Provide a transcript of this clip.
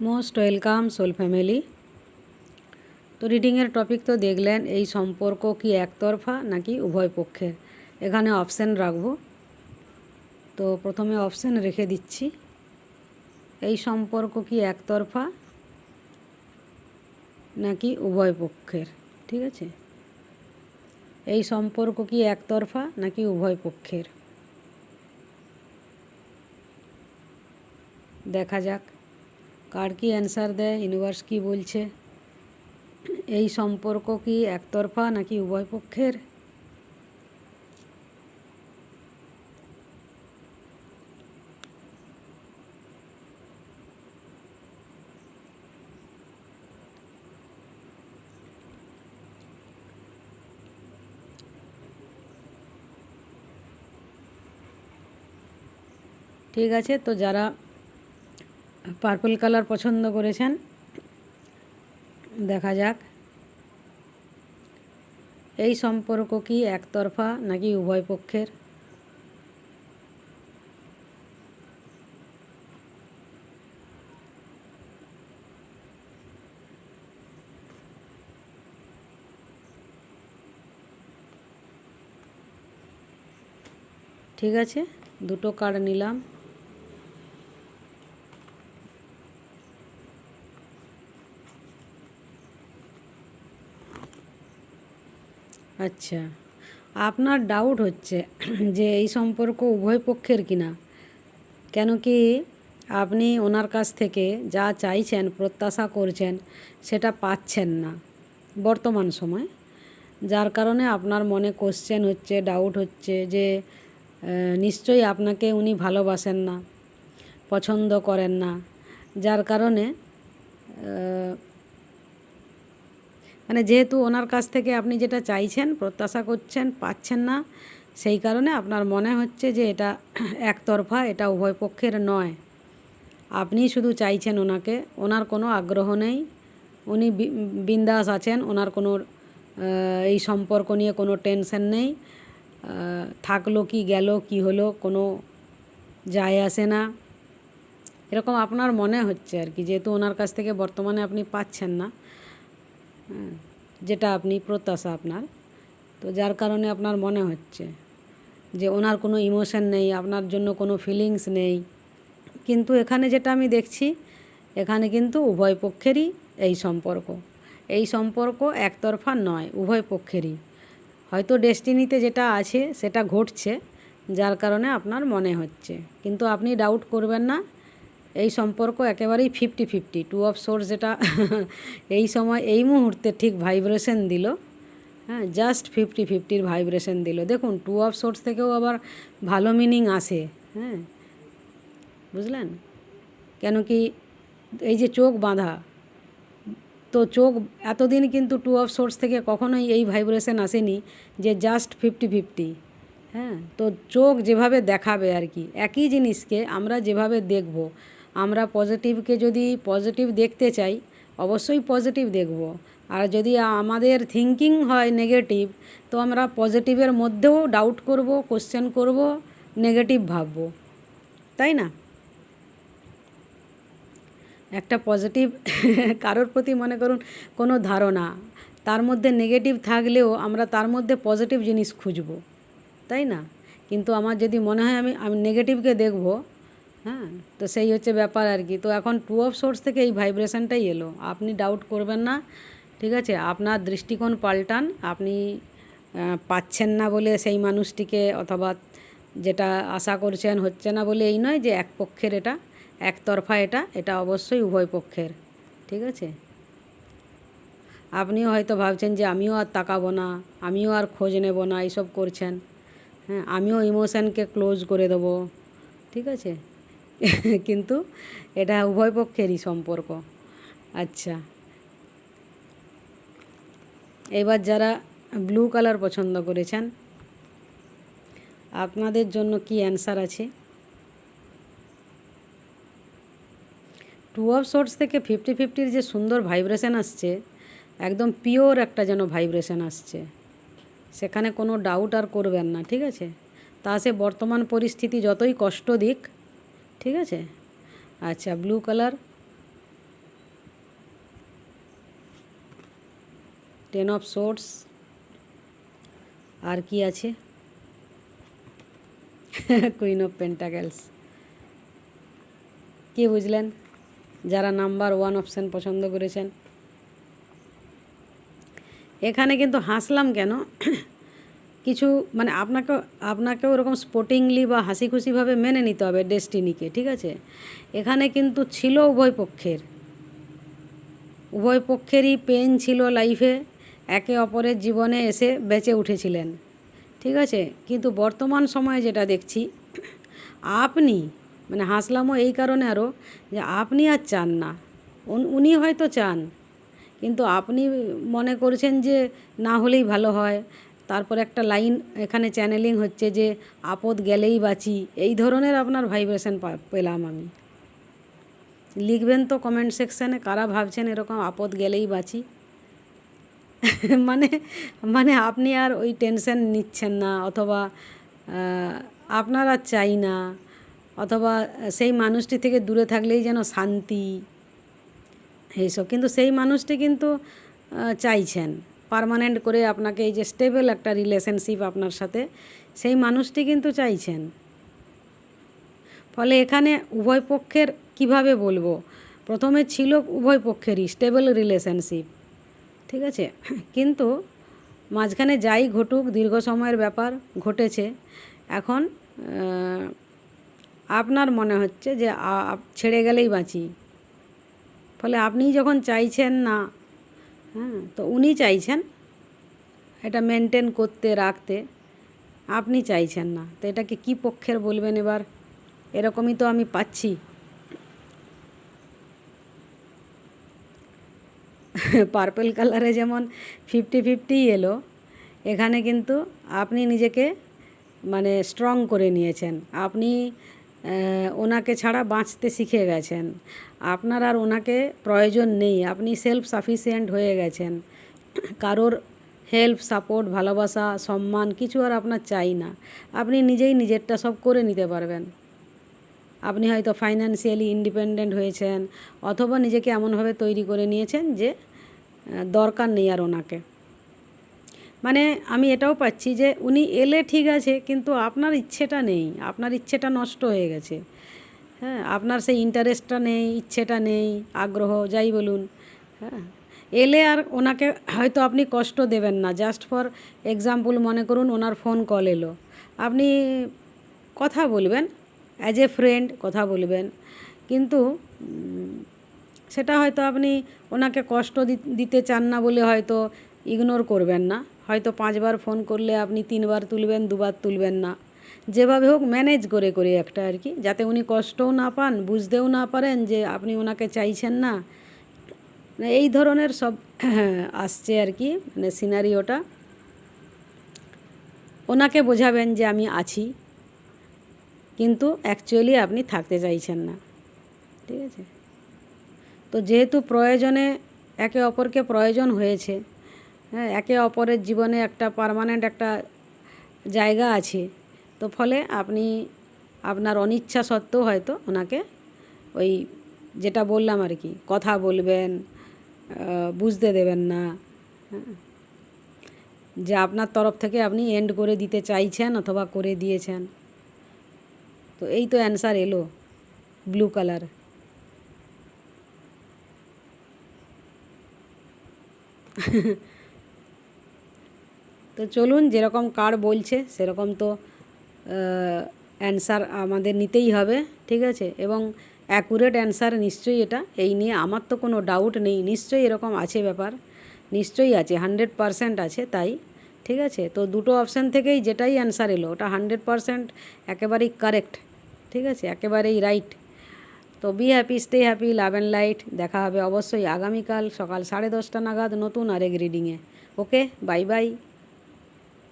Most welcome soul family. তো রিডিংয়ের topic তো দেখলেন, এই সম্পর্ক কি একতরফা নাকি উভয় পক্ষের। এখানে অপশান রাখবো। তো প্রথমে অপশান রেখে দিচ্ছি, এই সম্পর্ক কি একতরফা নাকি উভয় পক্ষের। ঠিক আছে, এই সম্পর্ক কি একতরফা নাকি উভয় পক্ষের। দেখা যাক কার কি অ্যান্সার দেয়, ইউনিভার্স কি বলছে। এই সম্পর্ক কি একতরফা নাকি উভয় পক্ষের। ঠিক আছে, তো যারা পার্পল কালার পছন্দ করেছেন, দেখা যাক এই সম্পর্ক কি একতরফা নাকি উভয় পক্ষের। ঠিক আছে, দুটো কার্ড নিলাম। আচ্ছা, আপনার ডাউট হচ্ছে যে এই সম্পর্ক উভয় পক্ষের কিনা, কেন কি আপনি ওনার কাছ থেকে যা চাইছেন, প্রত্যাশা করছেন, সেটা পাচ্ছেন না বর্তমান সময়। যার কারণে আপনার মনে কোশ্চেন হচ্ছে, ডাউট হচ্ছে যে নিশ্চয়ই আপনাকে উনি ভালোবাসেন না, পছন্দ করেন না। যার কারণে মানে যেহেতু ওনার কাছ থেকে আপনি যেটা চাইছেন, প্রত্যাশা করছেন, পাচ্ছেন না, সেই কারণে আপনার মনে হচ্ছে যে এটা একতরফা, এটা উভয় পক্ষের নয়। আপনি শুধু চাইছেন ওনাকে, ওনার কোনো আগ্রহ নেই, উনি বিন্দাস আছেন, ওনার কোনো এই সম্পর্ক নিয়ে কোনো টেনশন নেই। থাকলো কি গেল কি হলো কোনো যায় আসে না, এরকম আপনার মনে হচ্ছে আর কি। যেহেতু ওনার কাছ থেকে বর্তমানে আপনি পাচ্ছেন না যেটা আপনি প্রত্যাশা আপনার, তো যার কারণে আপনার মনে হচ্ছে যে ওনার কোনো ইমোশন নেই, আপনার জন্য কোনো ফিলিংস নেই। কিন্তু এখানে যেটা আমি দেখছি, এখানে কিন্তু উভয় পক্ষেরই এই সম্পর্ক। এই সম্পর্ক একতরফা নয়, উভয় পক্ষেরই। হয়তো ডেস্টিনিতে যেটা আছে সেটা ঘটছে, যার কারণে আপনার মনে হচ্ছে। কিন্তু আপনি ডাউট করবেন না, এই সম্পর্ক একেবারেই 50-50। 2 অফ সোর্স যেটা এই সময় এই মুহূর্তে ঠিক ভাইব্রেশন দিল, হ্যাঁ, জাস্ট 50-50 ভাইব্রেশন দিল। দেখুন 2 অফ সোর্স থেকেও আবার ভালো মিনিং আসে, হ্যাঁ, বুঝলেন। কেন কি এই যে চোখ বাঁধা, তো চোখ এতদিন কিন্তু 2 অফ সোর্স থেকে কখনোই এই ভাইব্রেশন আসেনি যে জাস্ট 50-50। হ্যাঁ, তো চোখ যেভাবে দেখাবে আর কি, একই জিনিসকে আমরা যেভাবে দেখব, আমরা পজিটিভকে যদি পজিটিভ দেখতে চাই, অবশ্যই পজিটিভ দেখব। আর যদি আমাদের থিঙ্কিং হয় নেগেটিভ, তো আমরা পজিটিভের মধ্যেও ডাউট করব, কোশ্চেন করব, নেগেটিভ ভাববো, তাই না। একটা পজিটিভ কারোর প্রতি মনে করুন কোনো ধারণা, তার মধ্যে নেগেটিভ থাকলেও আমরা তার মধ্যে পজিটিভ জিনিস খুঁজব, তাই না। কিন্তু আমার যদি মনে হয় আমি নেগেটিভকে দেখব, হ্যাঁ, তো সেই হচ্ছে ব্যাপার আর কি। তো এখন 2 অফ সোর্স থেকে এই ভাইব্রেশনটাই এলো, আপনি ডাউট করবেন না। ঠিক আছে, আপনার দৃষ্টিকোণ পাল্টান। আপনি পাচ্ছেন না বলে সেই মানুষটিকে, অথবা যেটা আশা করছেন হচ্ছে না বলে এই নয় যে এক পক্ষের, এটা একতরফা, এটা এটা অবশ্যই উভয় পক্ষের। ঠিক আছে, আপনিও হয়তো ভাবছেন যে আমিও আর তাকাবো না, আমিও আর খোঁজ নেব না, এইসব করছেন। হ্যাঁ, আমিও ইমোশানকে ক্লোজ করে দেবো। ঠিক আছে কিন্তু এটা উভয় পক্ষেরই সম্পর্ক। আচ্ছা, এবার যারা ব্লু কালার পছন্দ করেছেন, আপনাদের জন্য কি অ্যান্সার আছে। 2 অফ সোর্স থেকে 50-50 যে সুন্দর ভাইব্রেশন আসছে, একদম পিওর একটা যেন ভাইব্রেশন আসছে, সেখানে কোনো ডাউট আর করবেন না। ঠিক আছে, তা সে বর্তমান পরিস্থিতি যতই কষ্ট দিক, ঠিক আছে। আচ্ছা, ব্লু কালার 10 অফ সোর্স, আর কি আছে, কুইন অফ পেন্টাকেলস। কি বুঝলেন যারা নাম্বার 1 অপশান পছন্দ করেছেন? এখানে কিন্তু হাসলাম কেন, কিছু মানে আপনাকেও ওরকম স্পোর্টিংলি বা হাসি খুশিভাবে মেনে নিতে হবে ডেস্টিনিকে, ঠিক আছে? এখানে কিন্তু ছিল উভয় পক্ষেরই পেন ছিল লাইফে, একে অপরের জীবনে এসে বেঁচে উঠেছিলেন, ঠিক আছে? কিন্তু বর্তমান সময়ে যেটা দেখছি, আপনি মানে হাসলামও এই কারণে আরও যে আপনি আর চান না, উনি হয়তো চান, কিন্তু আপনি মনে করছেন যে না হলেই ভালো হয়। তারপর একটা লাইন এখানে চ্যানেলিং হচ্ছে যে আপদ গেলেই বাঁচি, এই ধরনের আপনার ভাইব্রেশন পেলাম আমি। লিখবেন তো কমেন্ট সেকশানে কারা ভাবছেন এরকম আপদ গেলেই বাঁচি। মানে মানে আপনি আর ওই টেনশন নিচ্ছেন না, অথবা আপনার আর চাই না, অথবা সেই মানুষটি থেকে দূরে থাকলেই যেন শান্তি, এইসব। কিন্তু সেই মানুষটি কিন্তু চাইছেন পার্মানেন্ট করে আপনাকে, এই যে স্টেবল একটা রিলেশনশিপ আপনার সাথে, সেই মানুষটি কিন্তু চাইছেন। ফলে এখানে উভয় পক্ষের কিভাবে বলবো, প্রথমে ছিল উভয় পক্ষেরই স্টেবল রিলেশনশিপ, ঠিক আছে? কিন্তু মাঝখানে যাই ঘটুক, দীর্ঘ সময়ের ব্যাপার ঘটেছে, এখন আপনার মনে হচ্ছে যে ছেড়ে গেলেই বাঁচি। ফলে আপনি যখন চাইছেন না, হ্যাঁ, তো উনি চাইছেন এটা মেনটেন করতে রাখতে, আপনি চাইছেন না। তো এটাকে কি পক্ষের বলবেন এবার? এরকমই তো আমি পাচ্ছি। পার্পল কালারে যেমন 50-50 এলো, এখানে কিন্তু আপনি নিজেকে মানে স্ট্রং করে নিয়েছেন, আপনি ওনাকে ছাড়া বাঁচতে শিখে গেছেন, আপনার আর ওনাকে প্রয়োজন নেই, আপনি সেলফ সাফিসিয়েন্ট হয়ে গেছেন, কারোর হেল্প, সাপোর্ট, ভালোবাসা, সম্মান কিছু আর আপনার চাই না, আপনি নিজেই নিজেরটা সব করে নিতে পারবেন। আপনি হয়তো ফাইন্যান্সিয়ালি ইন্ডিপেন্ডেন্ট হয়েছেন, অথবা নিজেকে এমনভাবে তৈরি করে নিয়েছেন যে দরকার নেই আর ওনাকে। মানে আমি এটাও পাচ্ছি যে উনি এলে ঠিক আছে, কিন্তু আপনার ইচ্ছেটা নেই, আপনার ইচ্ছেটা নষ্ট হয়ে গেছে, হ্যাঁ, আপনার সেই ইন্টারেস্টটা নেই, ইচ্ছেটা নেই, আগ্রহ যাই বলুন, হ্যাঁ। এলে আর ওনাকে হয়তো আপনি কষ্ট দেবেন না, জাস্ট ফর এক্সাম্পল মনে করুন ওনার ফোন কল এলো, আপনি কথা বলবেন, অ্যাজ এ ফ্রেন্ড কথা বলবেন, কিন্তু সেটা হয়তো আপনি ওনাকে কষ্ট দিতে চান না বলে হয়তো ইগনোর করবেন না, হয়তো 5 বার ফোন করলে আপনি 3 বার তুলবেন, 2 বার তুলবেন না, যেভাবে হোক ম্যানেজ করে করে একটা আর কি, যাতে উনি কষ্টও না পান, বুঝতেও না পারেন যে আপনি ওনাকে চাইছেন না, এই ধরনের সব আসছে আর কি, মানে সিনারিওটা। ওনাকে বোঝাবেন যে আমি আছি, কিন্তু অ্যাকচুয়ালি আপনি থাকতে চাইছেন না, ঠিক আছে? তো যেহেতু প্রয়োজনে একে অপরকে প্রয়োজন হয়েছে, হ্যাঁ, একে অপরের জীবনে একটা পার্মানেন্ট একটা জায়গা আছে, তো ফলে আপনি আপনার অনিচ্ছা সত্ত্বেও হয়তো ওনাকে ওই যেটা বললাম আর কি, কথা বলবেন, বুঝতে দেবেন না, হ্যাঁ, যে আপনার তরফ থেকে আপনি এন্ড করে দিতে চাইছেন অথবা করে দিয়েছেন। তো এই তো অ্যান্সার এলো ব্লু কালার। তো চলুন, যেরকম কার্ড বলছে সেরকম তো অ্যান্সার আমাদের নিতেই হবে, ঠিক আছে? এবং অ্যাকুরেট অ্যান্সার নিশ্চয়ই এটা, এই নিয়ে আমার তো কোনো ডাউট নেই, নিশ্চয়ই এরকম আছে ব্যাপার, নিশ্চয়ই আছে, 100% আছে, তাই ঠিক আছে? তো দুটো অপশান থেকেই যেটাই অ্যান্সার এলো ওটা 100% একেবারেই কারেক্ট, ঠিক আছে, একেবারেই রাইট। তো be happy, stay happy, love and light. দেখা হবে অবশ্যই আগামীকাল সকাল 10:30 নাগাদ নতুন আরেক রিডিংয়ে। ওকে, বাই বাই।